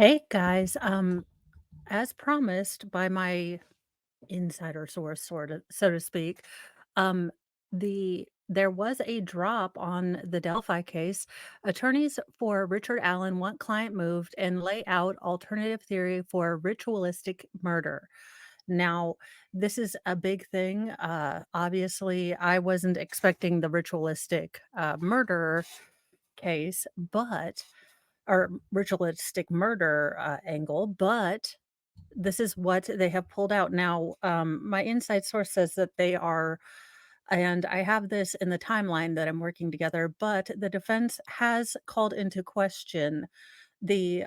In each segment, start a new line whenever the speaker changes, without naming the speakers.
Hey guys, as promised by my insider source, sort of, so to speak, um, there was a drop on the Delphi case. Attorneys for Richard Allen want client moved and lay out alternative theory for ritualistic murder. Now, this is a big thing. Obviously, I wasn't expecting the ritualistic murder case, but or ritualistic murder angle, but this is what they have pulled out. Now, my inside source says that they are, and I have this in the timeline that I'm working together, but the defense has called into question the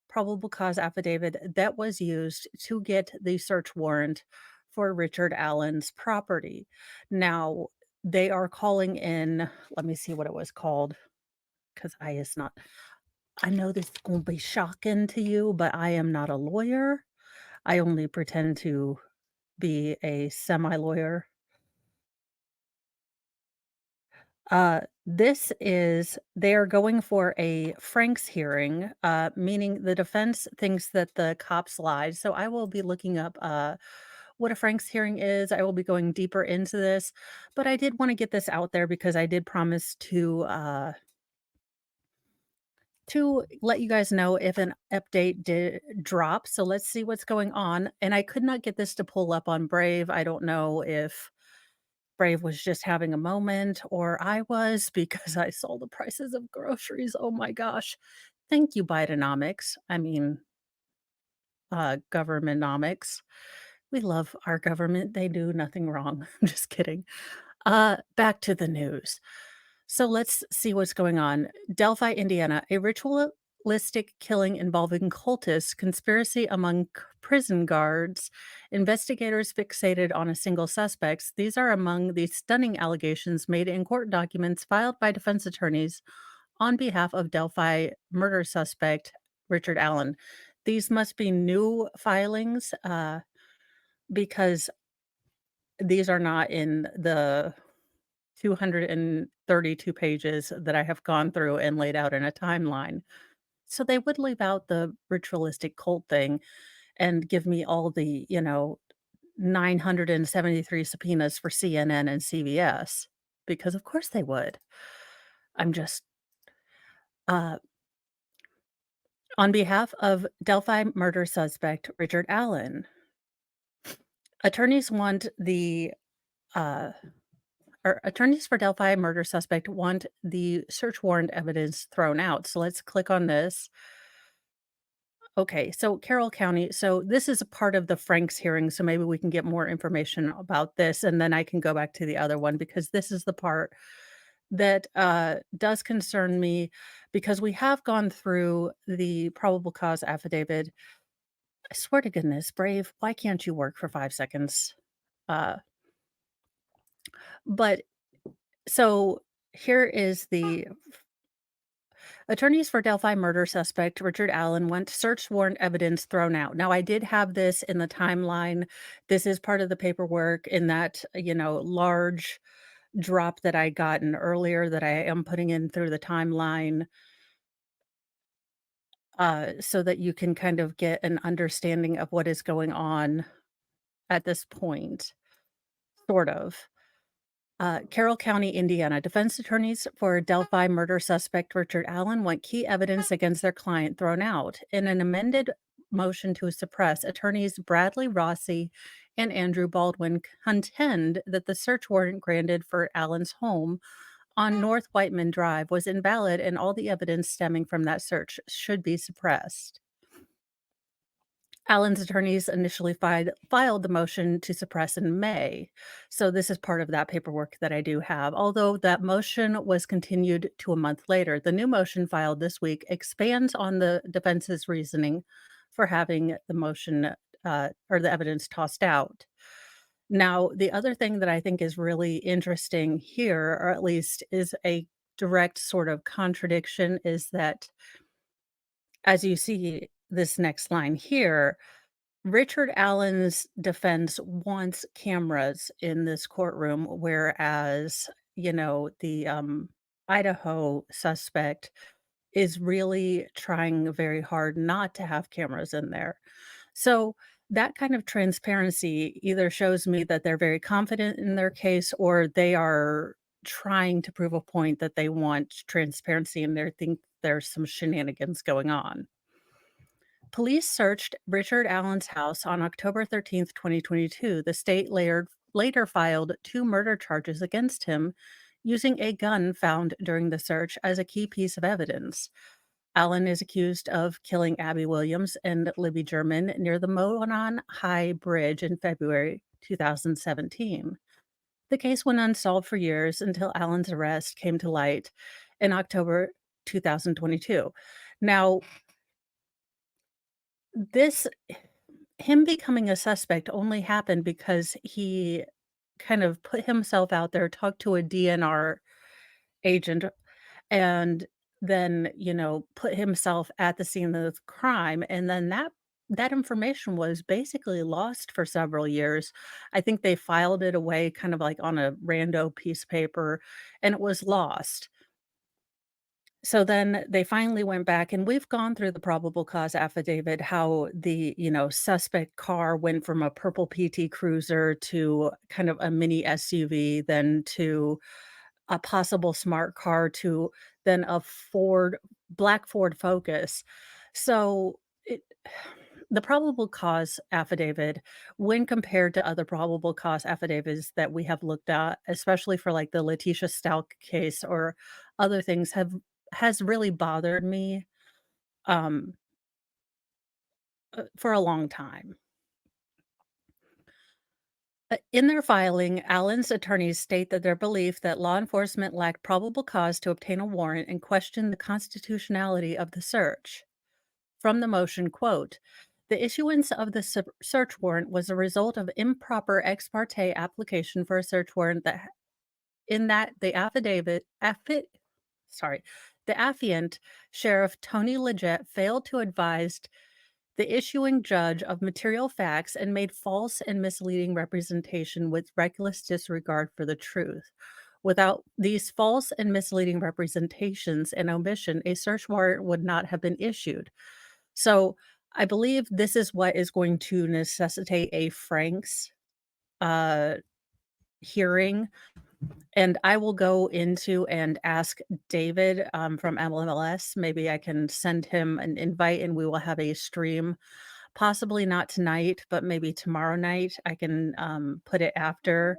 probable cause affidavit that was used to get the search warrant for Richard Allen's property. Now, they are calling in, let me see what it was called because I is not I know this is gonna be shocking to you, but I am not a lawyer. I only pretend to be a semi-lawyer. This is they are going for a Franks hearing, meaning the defense thinks that the cops lied. So I will be looking up what a Franks hearing is. I will be going deeper into this, but I did want to get this out there because I did promise to let you guys know if an update did drop. So let's see what's going on. And I could not get this to pull up on Brave. I don't know if Brave was just having a moment or I was because I saw the prices of groceries. Oh my gosh. Thank you, Bidenomics. I mean, governmentonomics. We love our government. They do nothing wrong. I'm just kidding. Back to the news. So let's see what's going on. Delphi, Indiana, a ritualistic killing involving cultists, conspiracy among prison guards, investigators fixated on a single suspect. These are among the stunning allegations made in court documents filed by defense attorneys on behalf of Delphi murder suspect Richard Allen. These must be new filings because these are not in the 232 pages that I have gone through and laid out in a timeline. So they would leave out the ritualistic cult thing and give me all the, 973 subpoenas for CNN and CBS because of course they would. I'm just uh on behalf of Delphi murder suspect Richard Allen, attorneys want the uh attorneys for Delphi murder suspect want the search warrant evidence thrown out. So let's click on this. Okay, so Carroll County. So this is a part of the Franks hearing. So maybe we can get more information about this, and then I can go back to the other one because this is the part that does concern me because we have gone through the probable cause affidavit. I swear to goodness, Brave, why can't you work for 5 seconds? Uh, but so here is the attorneys for Delphi murder suspect Richard Allen want search warrant evidence thrown out. Now, I did have this in the timeline. This is part of the paperwork in that, large drop that I gotten earlier that I am putting in through the timeline so that you can kind of get an understanding of what is going on at this point, sort of. Carroll County, Indiana. Defense attorneys for Delphi murder suspect Richard Allen want key evidence against their client thrown out. In an amended motion to suppress, attorneys Bradley Rossi and Andrew Baldwin contend that the search warrant granted for Allen's home on North Whiteman Drive was invalid and all the evidence stemming from that search should be suppressed. Allen's attorneys initially filed the motion to suppress in May. So this is part of that paperwork that I do have. Although that motion was continued to a month later, the new motion filed this week expands on the defense's reasoning for having the motion or the evidence tossed out. Now, the other thing that I think is really interesting here, or at least is a direct sort of contradiction, is that as you see this next line here, Richard Allen's defense wants cameras in this courtroom, whereas, the Idaho suspect is really trying very hard not to have cameras in there. So that kind of transparency either shows me that they're very confident in their case or they are trying to prove a point that they want transparency and they think there's some shenanigans going on. Police searched Richard Allen's house on October 13th, 2022. The state later filed two murder charges against him using a gun found during the search as a key piece of evidence. Allen is accused of killing Abby Williams and Libby German near the Monon High Bridge in February 2017. The case went unsolved for years until Allen's arrest came to light in October 2022. Now, this him becoming a suspect only happened because he kind of put himself out there, talked to a DNR agent, and then, put himself at the scene of the crime, and then that information was basically lost for several years. I think they filed it away kind of like on a rando piece of paper, and it was lost. So then they finally went back, and we've gone through the probable cause affidavit, how the, suspect car went from a purple PT Cruiser to kind of a mini SUV, then to a possible smart car to then a black Ford Focus. So it the probable cause affidavit, when compared to other probable cause affidavits that we have looked at, especially for like the Letitia Stalk case or other things, have has really bothered me um, for a long time. In their filing, Allen's attorneys state that their belief that law enforcement lacked probable cause to obtain a warrant and question the constitutionality of the search. From the motion, quote, the issuance of the search warrant was a result of improper ex parte application for a search warrant in that the affiant, Sheriff Tony Leggett, failed to advise the issuing judge of material facts and made false and misleading representation with reckless disregard for the truth. Without these false and misleading representations and omission, a search warrant would not have been issued. So I believe this is what is going to necessitate a Frank's uh, hearing. And I will go into and ask David from MLS. Maybe I can send him an invite and we will have a stream. Possibly not tonight, but maybe tomorrow night. I can put it after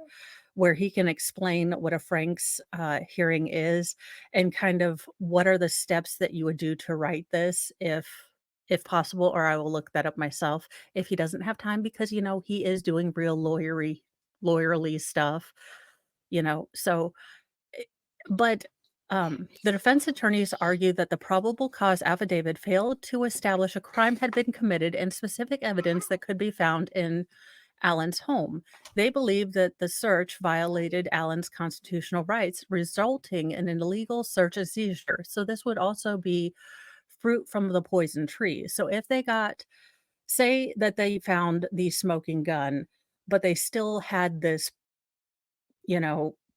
where he can explain what a Frank's hearing is and kind of what are the steps that you would do to write this if possible, or I will look that up myself if he doesn't have time because he is doing real lawyerly stuff, so Eh, but, the defense attorneys argue that the probable cause affidavit failed to establish a crime had been committed and specific evidence that could be found in Allen's home. They believe that the search violated Allen's constitutional rights, resulting in an illegal search and seizure. So this would also be fruit from the poison tree. So if they say that they found the smoking gun, but they still had this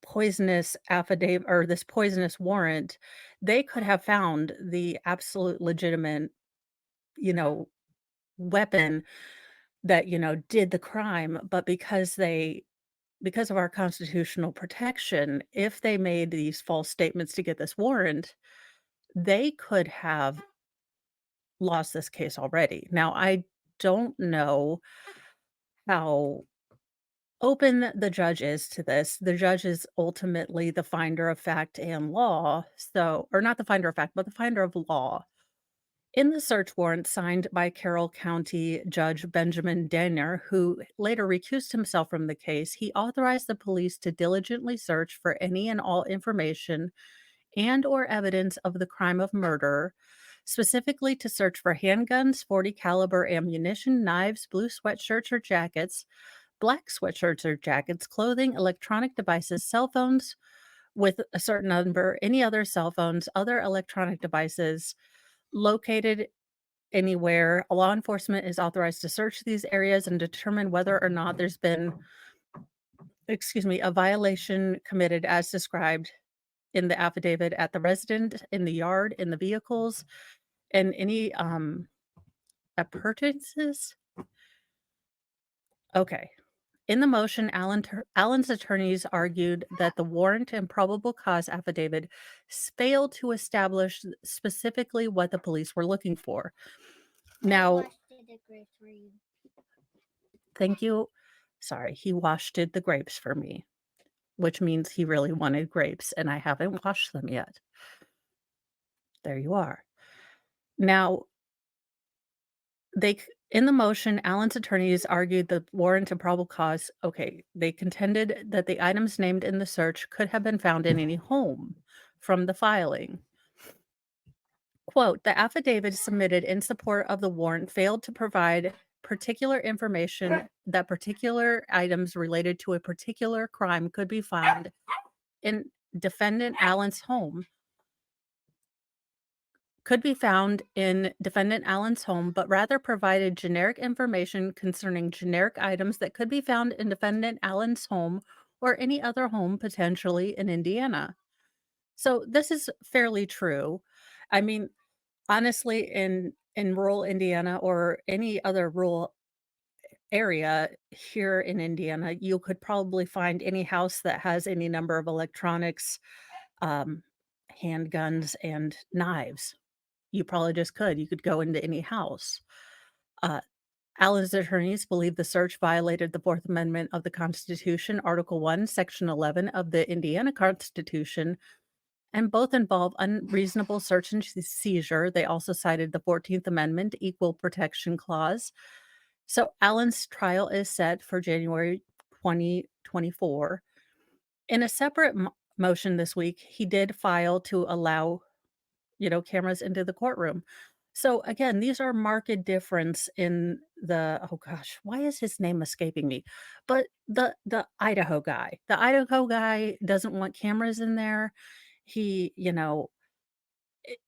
poisonous affidavit or this poisonous warrant, they could have found the absolute legitimate, you know, weapon that, did the crime. But because of our constitutional protection, if they made these false statements to get this warrant, they could have lost this case already. Now, I don't know how open the judge is to this. The judge is ultimately the finder of fact and law. So, or not the finder of fact, but the finder of law. In the search warrant signed by Carroll County Judge Benjamin Danner, who later recused himself from the case, he authorized the police to diligently search for any and all information and or evidence of the crime of murder, specifically to search for handguns, 40 caliber ammunition, knives, blue sweatshirts or jackets, black sweatshirts or jackets, clothing, electronic devices, cell phones with a certain number, any other cell phones, other electronic devices located anywhere. Law enforcement is authorized to search these areas and determine whether or not there's been, a violation committed as described in the affidavit at the resident, in the yard, in the vehicles, and any, appurtenances? Okay. In the motion, Allen's attorneys argued that the warrant and probable cause affidavit failed to establish specifically what the police were looking for. Now, thank you. Sorry, he washed the grapes for me, which means he really wanted grapes, and I haven't washed them yet. There you are. Now, in the motion, Allen's attorneys argued the warrant and probable cause. Okay, they contended that the items named in the search could have been found in any home from the filing. Quote, the affidavit submitted in support of the warrant failed to provide particular information that particular items related to a particular crime could be found in defendant Allen's home could be found in defendant Allen's home, but rather provided generic information concerning generic items that could be found in defendant Allen's home or any other home potentially in Indiana. So this is fairly true. I mean, honestly, in rural Indiana or any other rural area here in Indiana, you could probably find any house that has any number of electronics, um, handguns, and knives. You probably just could. You could go into any house. Uh, Allen's attorneys believe the search violated the Fourth Amendment of the Constitution, Article 1, Section 11 of the Indiana Constitution, and both involve unreasonable search and seizure. They also cited the 14th Amendment Equal Protection Clause. So Allen's trial is set for January 2024. In a separate motion this week, he did file to allow cameras into the courtroom. So again, these are marked difference in oh gosh, why is his name escaping me? But the Idaho guy. The Idaho guy doesn't want cameras in there. He,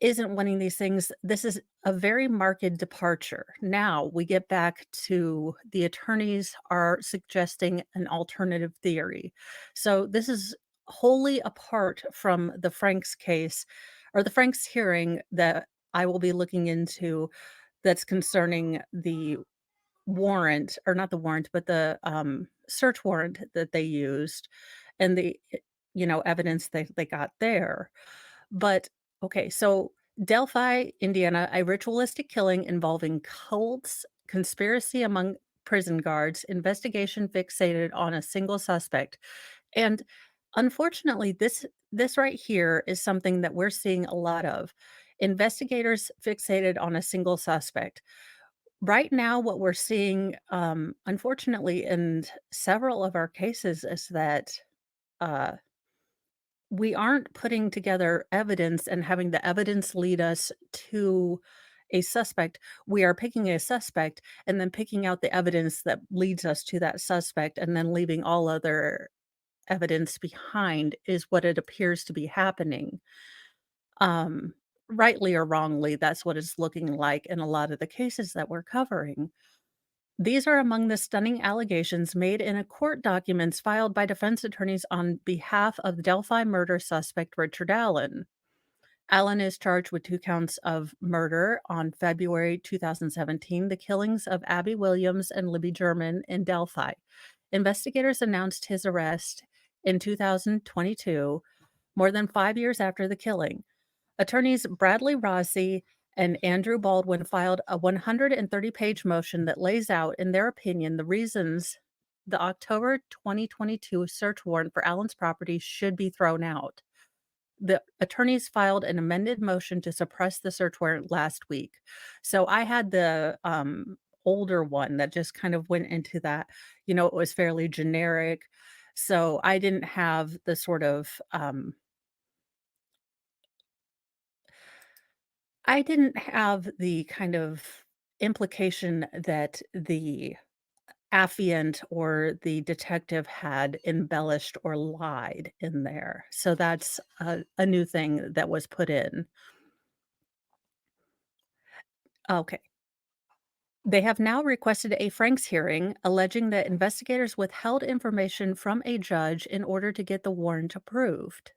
isn't wanting these things. This is a very marked departure. Now we get back to the attorneys are suggesting an alternative theory. So this is wholly apart from the Franks case or the Franks hearing that I will be looking into that's concerning the warrant or not the warrant, but the search warrant that they used and the evidence they got there. But okay, so Delphi, Indiana, a ritualistic killing involving cults, conspiracy among prison guards, investigation fixated on a single suspect. And unfortunately, this right here is something that we're seeing a lot of. Investigators fixated on a single suspect. Right now, what we're seeing, unfortunately, in several of our cases is that uh, we aren't putting together evidence and having the evidence lead us to a suspect. We are picking a suspect and then picking out the evidence that leads us to that suspect and then leaving all other evidence behind is what it appears to be happening. Um, Rightly or wrongly, that's what it's looking like in a lot of the cases that we're covering. These are among the stunning allegations made in a court documents filed by defense attorneys on behalf of the Delphi murder suspect Richard Allen. Allen is charged with 2 counts of murder on February 2017, the killings of Abby Williams and Libby German in Delphi. Investigators announced his arrest in 2022, more than 5 years after the killing. Attorneys Bradley Rossi and Andrew Baldwin filed a 130-page motion that lays out, in their opinion, the reasons the October 2022 search warrant for Allen's property should be thrown out. The attorneys filed an amended motion to suppress the search warrant last week. So I had the older one that just kind of went into that. It was fairly generic. So I didn't have the sort of I didn't have the kind of implication that the affiant or the detective had embellished or lied in there. So that's a new thing that was put in. Okay. They have now requested a Franks hearing, alleging that investigators withheld information from a judge in order to get the warrant approved.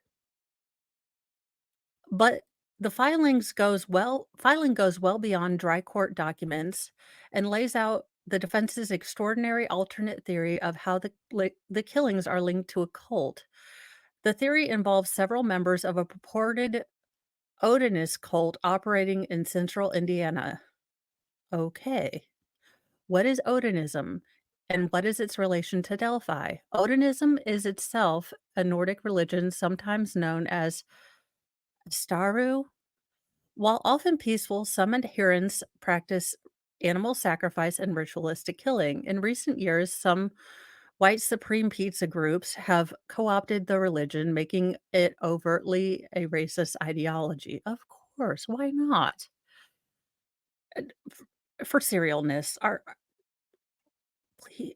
But the filing goes well beyond dry court documents and lays out the defense's extraordinary alternate theory of how the killings are linked to a cult. The theory involves several members of a purported Odinist cult operating in central Indiana. Okay. What is Odinism and what is its relation to Delphi? Odinism is itself a Nordic religion, sometimes known as Staru. While often peaceful, some adherents practice animal sacrifice and ritualistic killing. In recent years, some white supreme pizza groups have co opted the religion, making it overtly a racist ideology. Of course, why not? For serialness, please,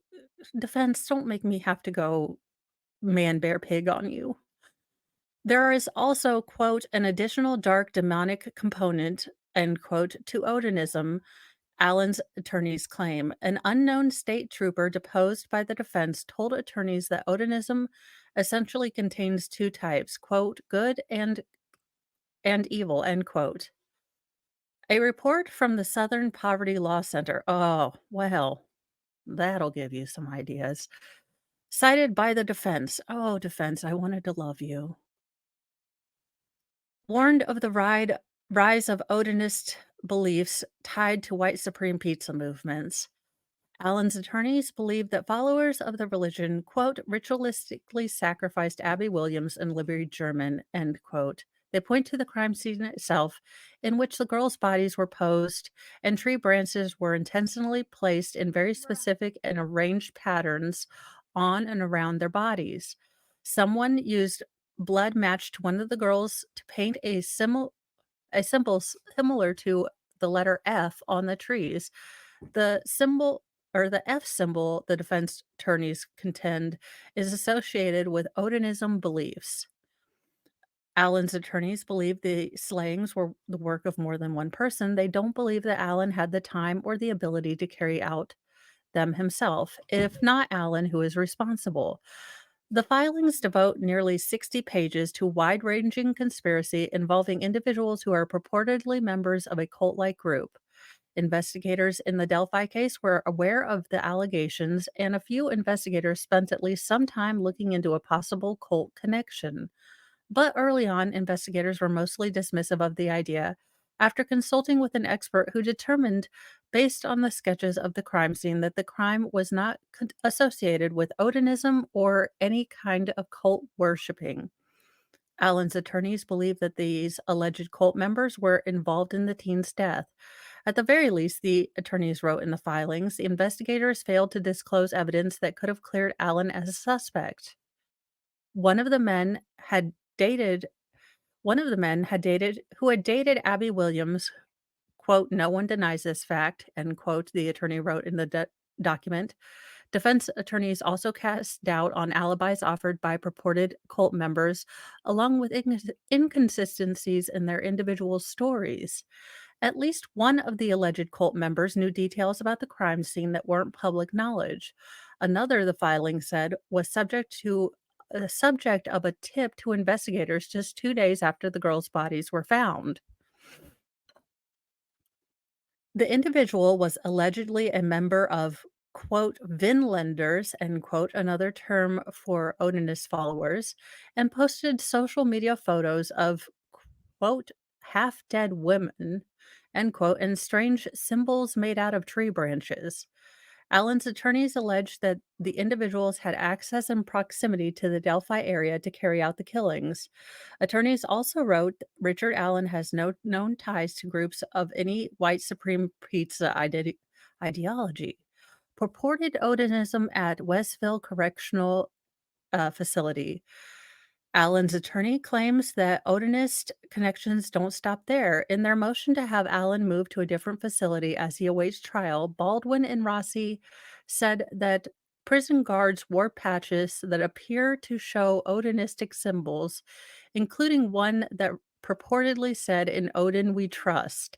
defense, don't make me have to go man, bear, pig on you. There is also, quote, an additional dark demonic component, end quote, to Odinism, Allen's attorneys claim. An unknown state trooper deposed by the defense told attorneys that Odinism essentially contains two types, quote, good and evil, end quote. A report from the Southern Poverty Law Center, oh, well, that'll give you some ideas. Cited by the defense. Oh, defense, I wanted to love you. Warned of the rise of Odinist beliefs tied to white supreme pizza movements. Allen's attorneys believe that followers of the religion, quote, ritualistically sacrificed Abby Williams and Libby German, end quote. They point to the crime scene itself, in which the girls' bodies were posed and tree branches were intentionally placed in very specific and arranged patterns on and around their bodies. Someone used blood matched one of the girls to paint a symbol similar to the letter F on the trees. The symbol or the F symbol, the defense attorneys contend, is associated with Odinism beliefs. Allen's attorneys believe the slayings were the work of more than one person. They don't believe that Allen had the time or the ability to carry out them himself. If not Allen, who is responsible? The filings devote nearly 60 pages to wide ranging conspiracy involving individuals who are purportedly members of a cult like group. Investigators in the Delphi case were aware of the allegations, and a few investigators spent at least some time looking into a possible cult connection. But early on, investigators were mostly dismissive of the idea after consulting with an expert who determined, based on the sketches of the crime scene, that the crime was not associated with Odinism or any kind of cult worshiping. Allen's attorneys believe that these alleged cult members were involved in the teen's death. At the very least, the attorneys wrote in the filings, the investigators failed to disclose evidence that could have cleared Allen as a suspect. One of the men had dated one of the men had dated who had dated Abby Williams, quote, "No one denies this fact," end quote, the attorney wrote in the document. Defense attorneys also cast doubt on alibis offered by purported cult members, along with inconsistencies in their individual stories. At least one of the alleged cult members knew details about the crime scene that weren't public knowledge. Another, the filing said, was subject of a tip to investigators just 2 days after the girls' bodies were found. The individual was allegedly a member of, quote, Vinlanders, end quote, another term for Odinist followers, and posted social media photos of, quote, half dead women, end quote, and strange symbols made out of tree branches. Allen's attorneys alleged that the individuals had access and proximity to the Delphi area to carry out the killings. Attorneys also wrote Richard Allen has no known ties to groups of any white supreme pizza ideology. Purported Odinism at Westville Correctional Facility. Allen's attorney claims that Odinist connections don't stop there. In their motion to have Allen move to a different facility as he awaits trial, Baldwin and Rossi said that prison guards wore patches that appear to show Odinistic symbols, including one that purportedly said, "In Odin we trust."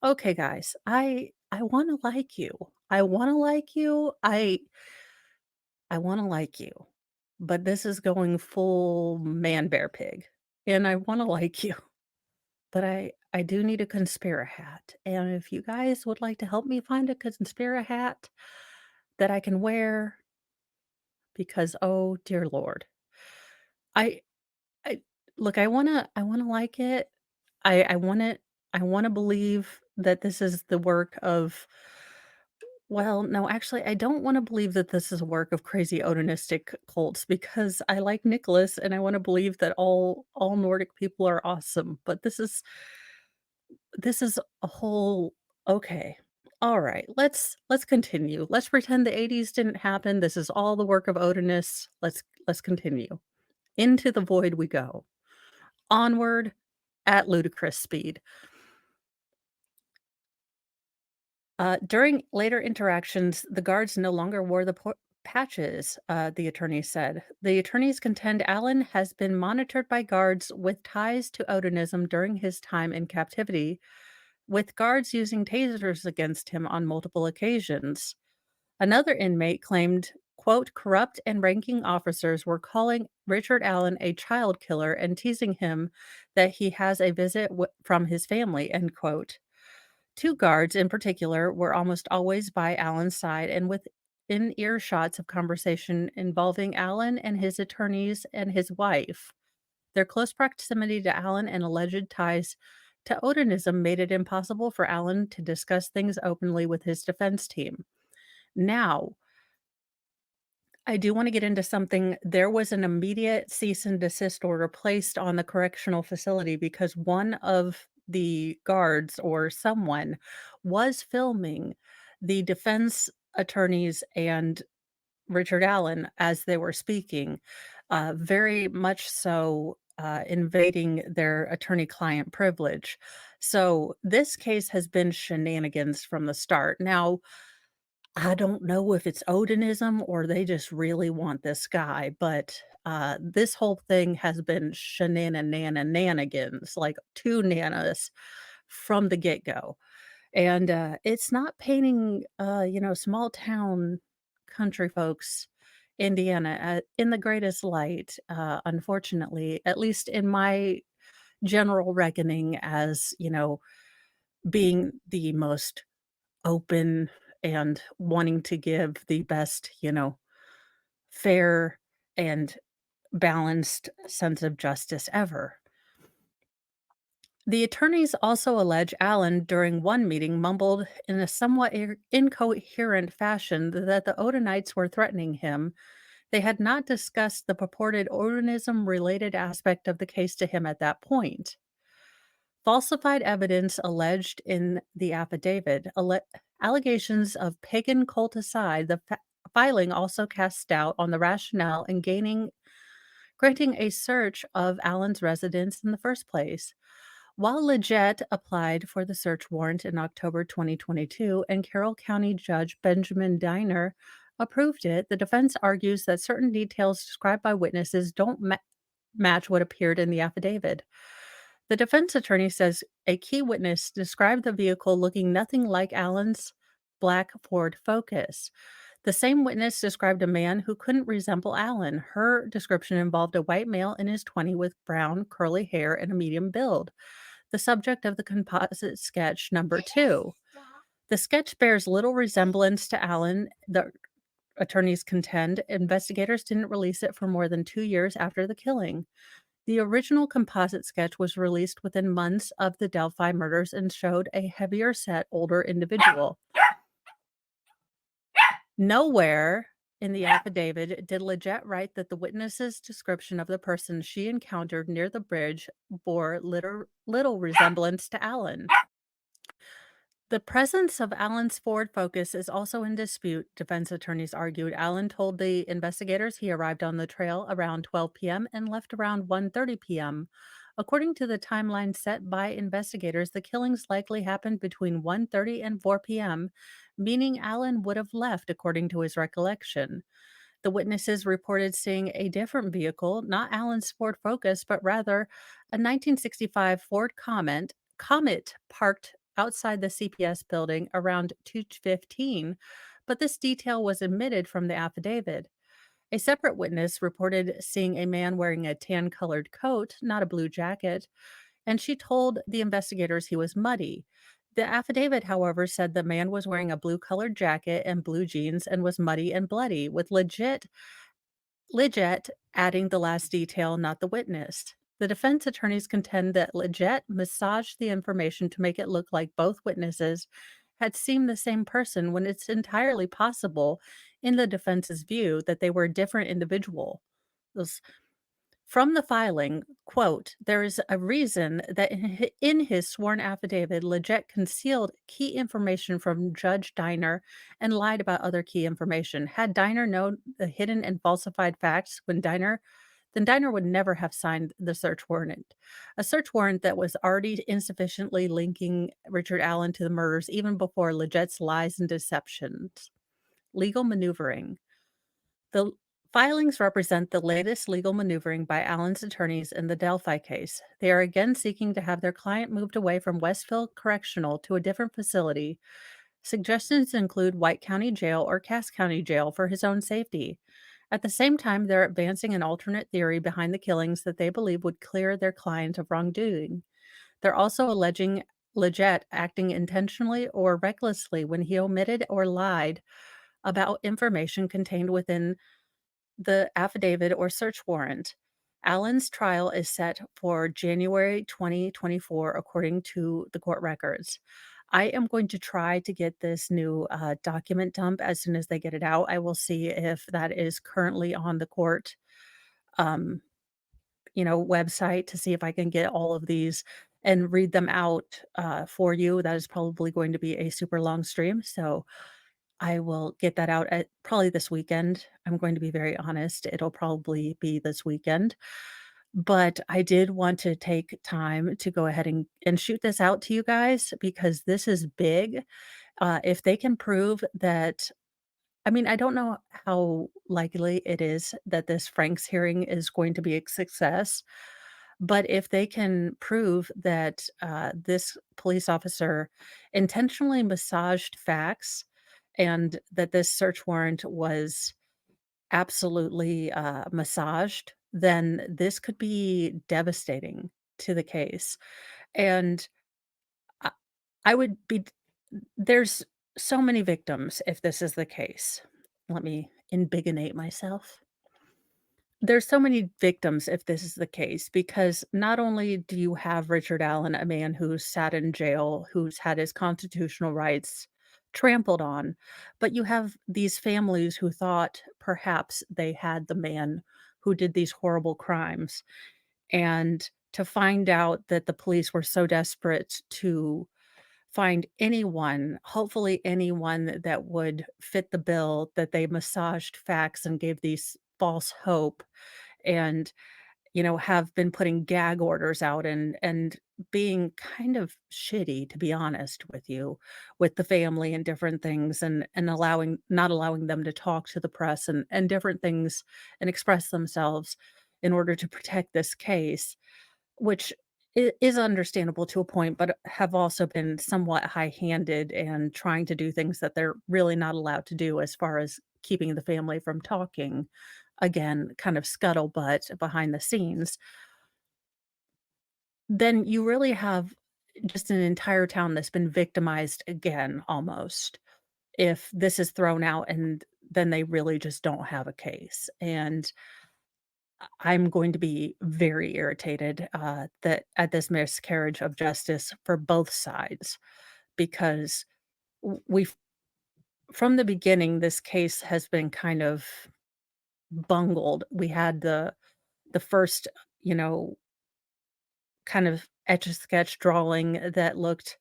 Okay, guys, I want to like you. I want to like you. I wanna like you, but this is going full man, bear, pig, and I wanna like you. but I do need a conspira hat, and if you guys would like to help me find a conspira hat that I can wear because, oh dear Lord, I I look, I wanna like it. I wanna believe that this is the work of well, no, actually, I don't wanna believe that this is a work of crazy Odinistic cults because I like Nicholas and I wanna believe that all Nordic people are awesome, but this is a whole okay. Alright, let's continue. Let's pretend the '80s didn't happen. This is all the work of Odinists. Let's continue. Into the void we go. Onward at ludicrous speed. During later interactions, the guards no longer wore the patches, the attorney said. The attorneys contend Allen has been monitored by guards with ties to Odinism during his time in captivity, with guards using tasers against him on multiple occasions. Another inmate claimed, quote, corrupt and ranking officers were calling Richard Allen a child killer and teasing him that he has a visit from his family, end quote. Two guards in particular were almost always by Allen's side and within earshots of conversation involving Allen and his attorneys and his wife. Their close proximity to Allen and alleged ties to Odinism made it impossible for Allen to discuss things openly with his defense team. Now, I do want to get into something. There was an immediate cease and desist order placed on the correctional facility because one of the guards or someone was filming the defense attorneys and Richard Allen as they were speaking, very much so invading their attorney client privilege. So this case has been shenanigans from the start. Now, I don't know if it's Odinism or they just really want this guy, but, this whole thing has been nanigans, like 2 nanas from the get-go, and, it's not painting, small town country folks, Indiana, in the greatest light, unfortunately, at least in my general reckoning as, being the most open and wanting to give the best, fair and balanced sense of justice ever. The attorneys also allege Allen, during one meeting, mumbled in a somewhat incoherent fashion that the Odinites were threatening him. They had not discussed the purported Odinism related aspect of the case to him at that point. Falsified evidence alleged in the affidavit. Allegations of pagan cult aside, the filing also casts doubt on the rationale in granting a search of Allen's residence in the first place. While Leggett applied for the search warrant in October 2022 and Carroll County Judge Benjamin Diner approved it, the defense argues that certain details described by witnesses don't match what appeared in the affidavit. The defense attorney says a key witness described the vehicle looking nothing like Allen's black Ford Focus. The same witness described a man who couldn't resemble Allen. Her description involved a white male in his 20s with brown, curly hair and a medium build, the subject of the composite sketch number two. The sketch bears little resemblance to Allen. The attorneys contend investigators didn't release it for more than 2 years after the killing. The original composite sketch was released within months of the Delphi murders and showed a heavier set, older individual. Nowhere in the affidavit did Leggett write that the witness's description of the person she encountered near the bridge bore little resemblance to Allen. The presence of Allen's Ford Focus is also in dispute, defense attorneys argued. Allen told the investigators he arrived on the trail around 12 p.m. and left around 1:30 p.m. According to the timeline set by investigators, the killings likely happened between 1:30 and 4 p.m., meaning Allen would have left according to his recollection. The witnesses reported seeing a different vehicle, not Allen's Ford Focus, but rather a 1965 Ford Comet parked outside the CPS building around 2:15, but this detail was omitted from the affidavit. A separate witness reported seeing a man wearing a tan-colored coat, not a blue jacket, and she told the investigators he was muddy. The affidavit, however, said the man was wearing a blue colored jacket and blue jeans and was muddy and bloody, with Liget adding the last detail, not the witness. The defense attorneys contend that Liget massaged the information to make it look like both witnesses had seen the same person when it's entirely possible, in the defense's view, that they were a different individual. From the filing, quote, "There is a reason that in his sworn affidavit, Leggett concealed key information from Judge Diner and lied about other key information. Had Diner known the hidden and falsified facts then Diner would never have signed the search warrant. A search warrant that was already insufficiently linking Richard Allen to the murders even before Leggett's lies and deceptions. Legal maneuvering. The filings represent the latest legal maneuvering by Allen's attorneys in the Delphi case. They are again seeking to have their client moved away from Westfield Correctional to a different facility. Suggestions include White County Jail or Cass County Jail for his own safety. At the same time, they're advancing an alternate theory behind the killings that they believe would clear their client of wrongdoing. They're also alleging Leggett acting intentionally or recklessly when he omitted or lied about information contained within the affidavit or search warrant. Allen's trial is set for January 2024, according to the court records. I am going to try to get this new document dump as soon as they get it out. I will see if that is currently on the court, um, website to see if I can get all of these and read them out for you. That is probably going to be a super long stream. So I will get that out at probably this weekend. I'm going to be very honest, it'll probably be this weekend. But I did want to take time to go ahead and shoot this out to you guys because this is big. If they can prove that I mean, I don't know how likely it is that this Franks hearing is going to be a success, but if they can prove that, this police officer intentionally massaged facts and that this search warrant was absolutely, massaged, then this could be devastating to the case, and I I would be there's so many victims if this is the case. Let me embiggenate myself. There's so many victims if this is the case, because not only do you have Richard Allen, a man who's sat in jail, who's had his constitutional rights trampled on, but you have these families who thought perhaps they had the man who did these horrible crimes. And to find out that the police were so desperate to find anyone, hopefully anyone that would fit the bill, that they massaged facts and gave these false hope and, have been putting gag orders out and being kind of shitty, to be honest with you, with the family and different things and allowing not allowing them to talk to the press and different things and express themselves in order to protect this case. Which is understandable to a point, but have also been somewhat high-handed and trying to do things that they're really not allowed to do as far as keeping the family from talking. Again, kind of scuttlebutt behind the scenes. Then you really have just an entire town that's been victimized again, almost, if this is thrown out and then they really just don't have a case, and I'm going to be very irritated, that at this miscarriage of justice for both sides because we've from the beginning, this case has been kind of bungled. We had the first, you know, kind of etch a sketch drawing that looked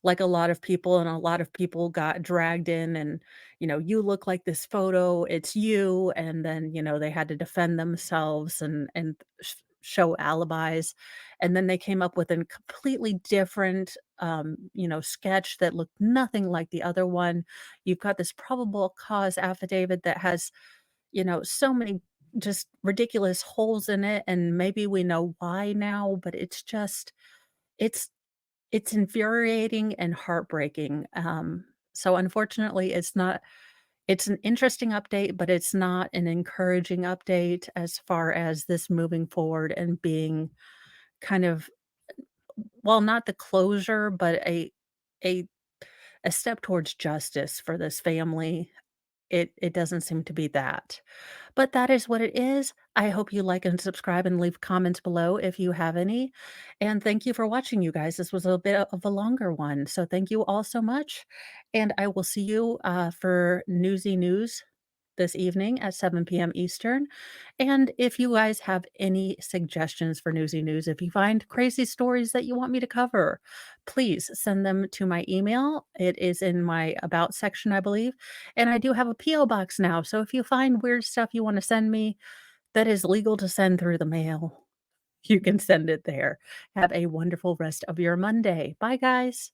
like a lot of people, and a lot of people got dragged in and, "You look like this photo, it's you," and then, they had to defend themselves and show alibis, and then they came up with a completely different, sketch that looked nothing like the other one. You've got this probable cause affidavit that has, so many just ridiculous holes in it, and maybe we know why now, but it's it's infuriating and heartbreaking, so unfortunately, it's an interesting update, but it's not an encouraging update as far as this moving forward and being kind of well, not the closure, but a a step towards justice for this family. It doesn't seem to be that. But that is what it is. I hope you like and subscribe and leave comments below if you have any. And thank you for watching, you guys. This was a bit of a longer one. So thank you all so much. And I will see you for Newsy News this evening at 7 p.m. Eastern. And if you guys have any suggestions for Newsy News, if you find crazy stories that you want me to cover, please send them to my email. It is in my About section, I believe. And I do have a P.O. box now. So if you find weird stuff you want to send me that is legal to send through the mail, you can send it there. Have a wonderful rest of your Monday. Bye, guys.